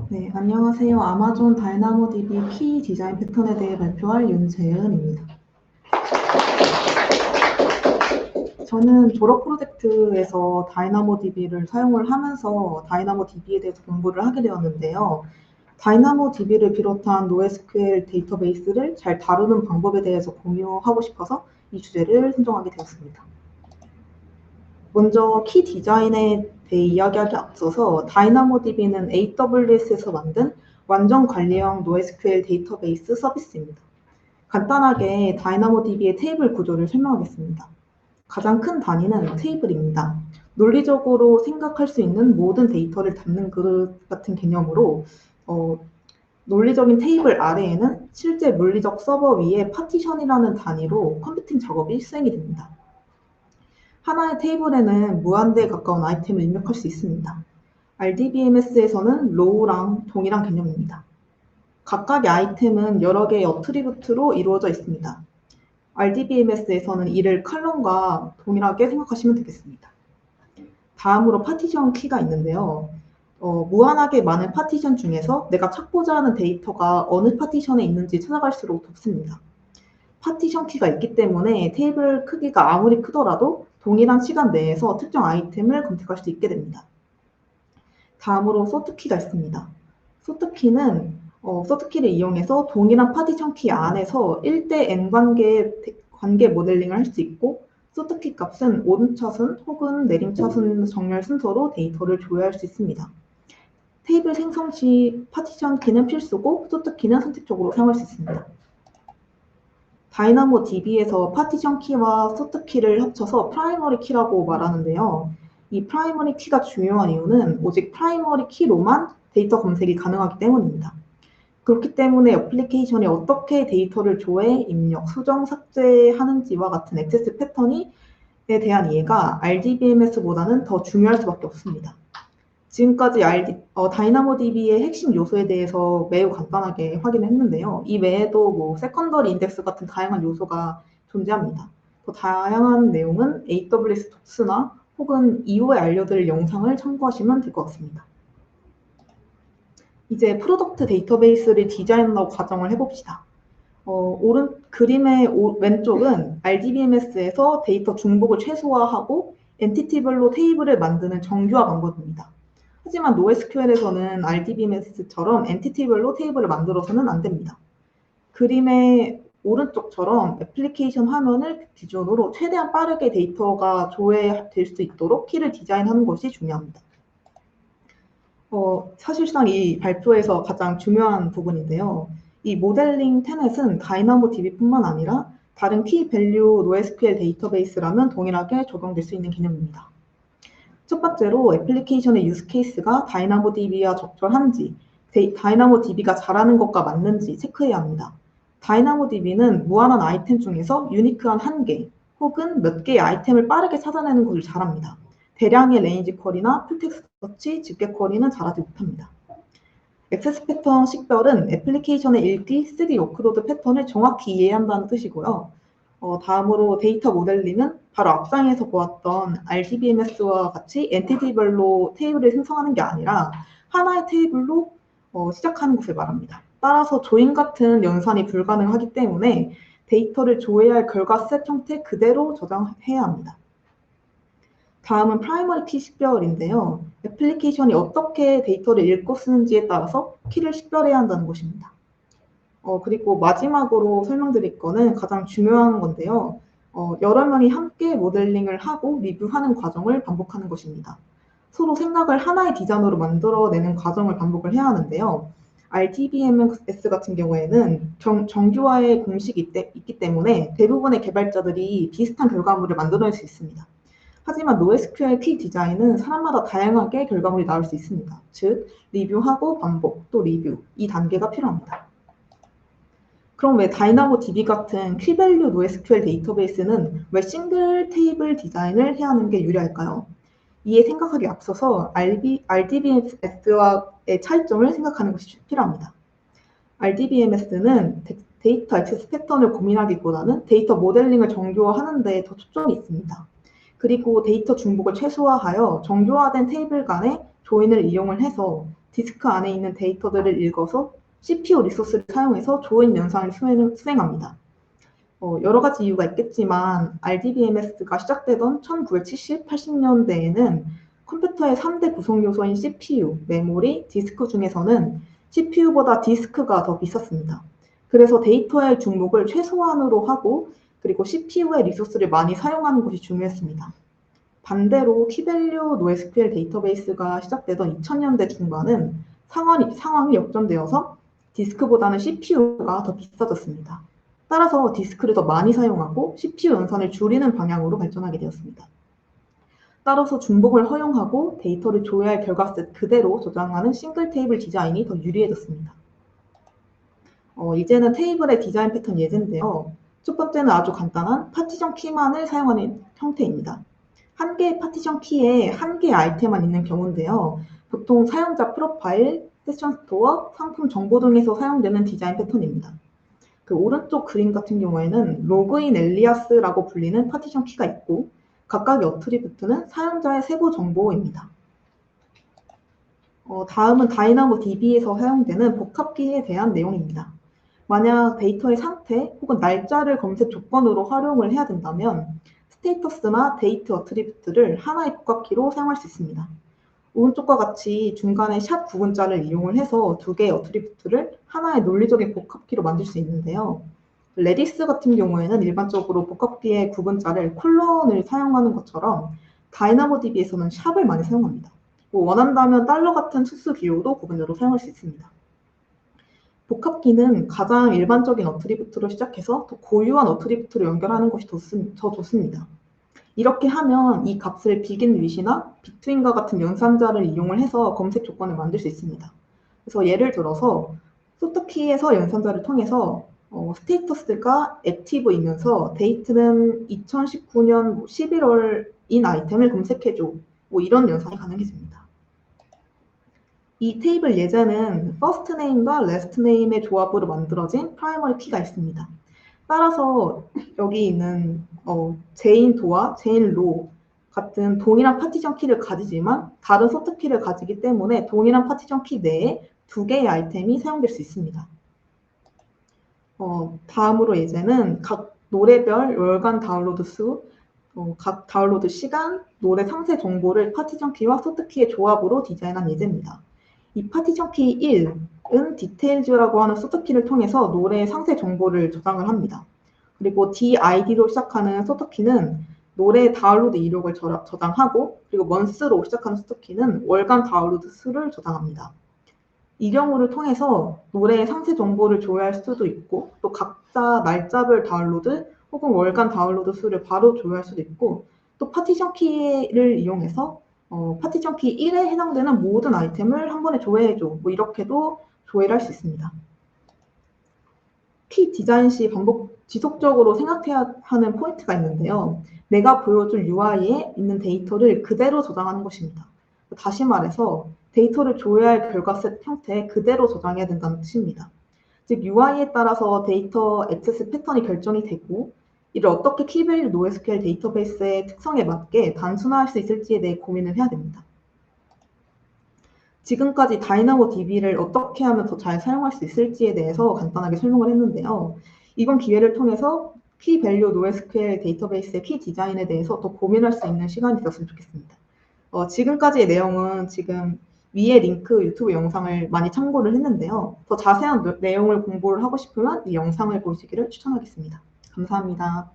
네, 안녕하세요. 아마존 다이나모DB 키 디자인 패턴에 대해 발표할 윤재은입니다. 저는 졸업 프로젝트에서 다이나모DB를 사용을 하면서 다이나모DB에 대해서 공부를 하게 되었는데요. 다이나모DB를 비롯한 NoSQL 데이터베이스를 잘 다루는 방법에 대해서 공유하고 싶어서 이 주제를 선정하게 되었습니다. 먼저 키 디자인에 대해 이야기하기 앞서서 다이나모DB는 AWS에서 만든 완전 관리형 NoSQL 데이터베이스 서비스입니다. 간단하게 다이나모DB의 테이블 구조를 설명하겠습니다. 가장 큰 단위는 테이블입니다. 논리적으로 생각할 수 있는 모든 데이터를 담는 그릇 같은 개념으로 논리적인 테이블 아래에는 실제 물리적 서버 위에 파티션이라는 단위로 컴퓨팅 작업이 수행이 됩니다. 하나의 테이블에는 무한대에 가까운 아이템을 입력할 수 있습니다. RDBMS에서는 로우랑 동일한 개념입니다. 각각의 아이템은 여러 개의 어트리뷰트로 이루어져 있습니다. RDBMS에서는 이를 컬럼과 동일하게 생각하시면 되겠습니다. 다음으로 파티션 키가 있는데요. 무한하게 많은 파티션 중에서 내가 찾고자 하는 데이터가 어느 파티션에 있는지 찾아갈수록 좁습니다. 파티션 키가 있기 때문에 테이블 크기가 아무리 크더라도 동일한 시간 내에서 특정 아이템을 검색할 수 있게 됩니다. 다음으로 소트 키가 있습니다. 소트 키는 소트 키를 이용해서 동일한 파티션 키 안에서 1대 n 관계 모델링을 할 수 있고, 소트 키 값은 오름차순 혹은 내림차순 정렬 순서로 데이터를 조회할 수 있습니다. 테이블 생성 시 파티션 키는 필수고 소트 키는 선택적으로 사용할 수 있습니다. 다이나모DB에서 파티션 키와 소트 키를 합쳐서 프라이머리 키라고 말하는데요. 이 프라이머리 키가 중요한 이유는 오직 프라이머리 키로만 데이터 검색이 가능하기 때문입니다. 그렇기 때문에 애플리케이션이 어떻게 데이터를 조회, 입력, 수정, 삭제하는지와 같은 액세스 패턴에 대한 이해가 RDBMS보다는 더 중요할 수밖에 없습니다. 지금까지 다이나모DB의 핵심 요소에 대해서 매우 간단하게 확인을 했는데요. 이 외에도 세컨더리 인덱스 같은 다양한 요소가 존재합니다. 더 다양한 내용은 AWS 독스나 혹은 이후에 알려드릴 영상을 참고하시면 될 것 같습니다. 이제 프로덕트 데이터베이스를 디자인하는 과정을 해봅시다. 그림의 왼쪽은 RDBMS에서 데이터 중복을 최소화하고 엔티티별로 테이블을 만드는 정규화 방법입니다. 하지만 NoSQL에서는 RDBMS처럼 엔티티별로 테이블을 만들어서는 안 됩니다. 그림의 오른쪽처럼 애플리케이션 화면을 기준으로 최대한 빠르게 데이터가 조회될 수 있도록 키를 디자인하는 것이 중요합니다. 사실상 이 발표에서 가장 중요한 부분인데요. 이 모델링 테넷은 다이나모DB뿐만 아니라 다른 키 밸류 NoSQL 데이터베이스라면 동일하게 적용될 수 있는 개념입니다. 첫 번째로 애플리케이션의 유스 케이스가 다이나모DB와 적절한지, 다이나모DB가 잘하는 것과 맞는지 체크해야 합니다. 다이나모DB는 무한한 아이템 중에서 유니크한 한 개 혹은 몇 개의 아이템을 빠르게 찾아내는 것을 잘합니다. 대량의 레인지 쿼리나 풀텍스트 서치, 집계 쿼리는 잘하지 못합니다. 액세스 패턴 식별은 애플리케이션의 읽기, 쓰기 워크로드 패턴을 정확히 이해한다는 뜻이고요. 다음으로 데이터 모델링은 바로 앞장에서 보았던 RDBMS와 같이 엔티티별로 테이블을 생성하는 게 아니라 하나의 테이블로 시작하는 것을 말합니다. 따라서 조인 같은 연산이 불가능하기 때문에 데이터를 조회할 결과 셋 형태 그대로 저장해야 합니다. 다음은 프라이머리 키 식별인데요. 애플리케이션이 어떻게 데이터를 읽고 쓰는지에 따라서 키를 식별해야 한다는 것입니다. 그리고 마지막으로 설명드릴 거는 가장 중요한 건데요. 여러 명이 함께 모델링을 하고 리뷰하는 과정을 반복하는 것입니다. 서로 생각을 하나의 디자인으로 만들어내는 과정을 반복을 해야 하는데요. RDBMS 같은 경우에는 정규화의 공식이 있기 때문에 대부분의 개발자들이 비슷한 결과물을 만들어낼 수 있습니다. 하지만 NoSQL 키 디자인은 사람마다 다양하게 결과물이 나올 수 있습니다. 즉, 리뷰하고 반복, 또 리뷰, 이 단계가 필요합니다. 그럼 왜 다이나모DB 같은 키밸류 NoSQL 데이터베이스는 왜 싱글 테이블 디자인을 해야 하는 게 유리할까요? 이에 생각하기 앞서서 RDBMS와의 차이점을 생각하는 것이 필요합니다. RDBMS는 데이터 액세스 패턴을 고민하기보다는 데이터 모델링을 정교화하는 데 더 초점이 있습니다. 그리고 데이터 중복을 최소화하여 정교화된 테이블 간의 조인을 이용을 해서 디스크 안에 있는 데이터들을 읽어서 CPU 리소스를 사용해서 조인 연산을 수행합니다. 여러 가지 이유가 있겠지만 RDBMS가 시작되던 1970, 80년대에는 컴퓨터의 3대 구성 요소인 CPU, 메모리, 디스크 중에서는 CPU보다 디스크가 더 비쌌습니다. 그래서 데이터의 중목을 최소한으로 하고 그리고 CPU의 리소스를 많이 사용하는 것이 중요했습니다. 반대로 키밸류 NoSQL 데이터베이스가 시작되던 2000년대 중반은 상황이 역전되어서 디스크보다는 CPU가 더 비싸졌습니다. 따라서 디스크를 더 많이 사용하고 CPU 연산을 줄이는 방향으로 발전하게 되었습니다. 따라서 중복을 허용하고 데이터를 조회할 결과셋 그대로 저장하는 싱글 테이블 디자인이 더 유리해졌습니다. 이제는 테이블의 디자인 패턴 예제인데요. 첫 번째는 아주 간단한 파티션 키만을 사용하는 형태입니다. 한 개의 파티션 키에 한 개의 아이템만 있는 경우인데요. 보통 사용자 프로파일, 세션 스토어, 상품 정보 등에서 사용되는 디자인 패턴입니다. 그 오른쪽 그림 같은 경우에는 로그인 엘리아스라고 불리는 파티션 키가 있고 각각의 어트리뷰트는 사용자의 세부 정보입니다. 다음은 다이나모 DB에서 사용되는 복합키에 대한 내용입니다. 만약 데이터의 상태 혹은 날짜를 검색 조건으로 활용을 해야 된다면 스테이터스나 데이트 어트리뷰트를 하나의 복합키로 사용할 수 있습니다. 오른쪽과 같이 중간에 샵 구분자를 이용을 해서 두 개의 어트리뷰트를 하나의 논리적인 복합키로 만들 수 있는데요. 레디스 같은 경우에는 일반적으로 복합키의 구분자를 콜론을 사용하는 것처럼 다이나모DB에서는 샵을 많이 사용합니다. 원한다면 달러 같은 수수 기호도 구분자로 사용할 수 있습니다. 복합키는 가장 일반적인 어트리뷰트로 시작해서 더 고유한 어트리뷰트로 연결하는 것이 더 좋습니다. 이렇게 하면 이 값을 begin with이나 between과 같은 연산자를 이용을 해서 검색 조건을 만들 수 있습니다. 그래서 예를 들어서 소트키에서 연산자를 통해서 스테이터스가 액티브이면서 데이트는 2019년 11월인 아이템을 검색해줘. 이런 연산이 가능해집니다. 이 테이블 예제는 first name과 last name의 조합으로 만들어진 프라이머리 키가 있습니다. 따라서 여기 있는 제인 도와 제인 로 같은 동일한 파티션 키를 가지지만 다른 소트 키를 가지기 때문에 동일한 파티션 키 내에 두 개의 아이템이 사용될 수 있습니다. 다음으로 예제는 각 노래별 월간 다운로드 수, 각 다운로드 시간, 노래 상세 정보를 파티션 키와 소트 키의 조합으로 디자인한 예제입니다. 이 파티션 키 1은 디테일즈라고 하는 소트키를 통해서 노래의 상세 정보를 저장을 합니다. 그리고 DID로 시작하는 소트키는 노래 다운로드 이력을 저장하고 그리고 month로 시작하는 소트키는 월간 다운로드 수를 저장합니다. 이 경우를 통해서 노래의 상세 정보를 조회할 수도 있고 또 각자 날짜별 다운로드 혹은 월간 다운로드 수를 바로 조회할 수도 있고 또 파티션 키를 이용해서 파티션 키 1에 해당되는 모든 아이템을 한 번에 조회해줘. 이렇게도 조회를 할 수 있습니다. 키 디자인 시 지속적으로 생각해야 하는 포인트가 있는데요. 내가 보여줄 UI에 있는 데이터를 그대로 저장하는 것입니다. 다시 말해서 데이터를 조회할 결과셋 형태 그대로 저장해야 된다는 뜻입니다. 즉 UI에 따라서 데이터 액세스 패턴이 결정이 되고 이를 어떻게 키밸류 NoSQL 데이터베이스의 특성에 맞게 단순화할 수 있을지에 대해 고민을 해야 됩니다. 지금까지 다이나모DB를 어떻게 하면 더 잘 사용할 수 있을지에 대해서 간단하게 설명을 했는데요. 이번 기회를 통해서 키밸류 NoSQL 데이터베이스의 키 디자인에 대해서 더 고민할 수 있는 시간이 되었으면 좋겠습니다. 지금까지의 내용은 지금 위에 링크 유튜브 영상을 많이 참고를 했는데요. 더 자세한 내용을 공부를 하고 싶으면 이 영상을 보시기를 추천하겠습니다. 감사합니다.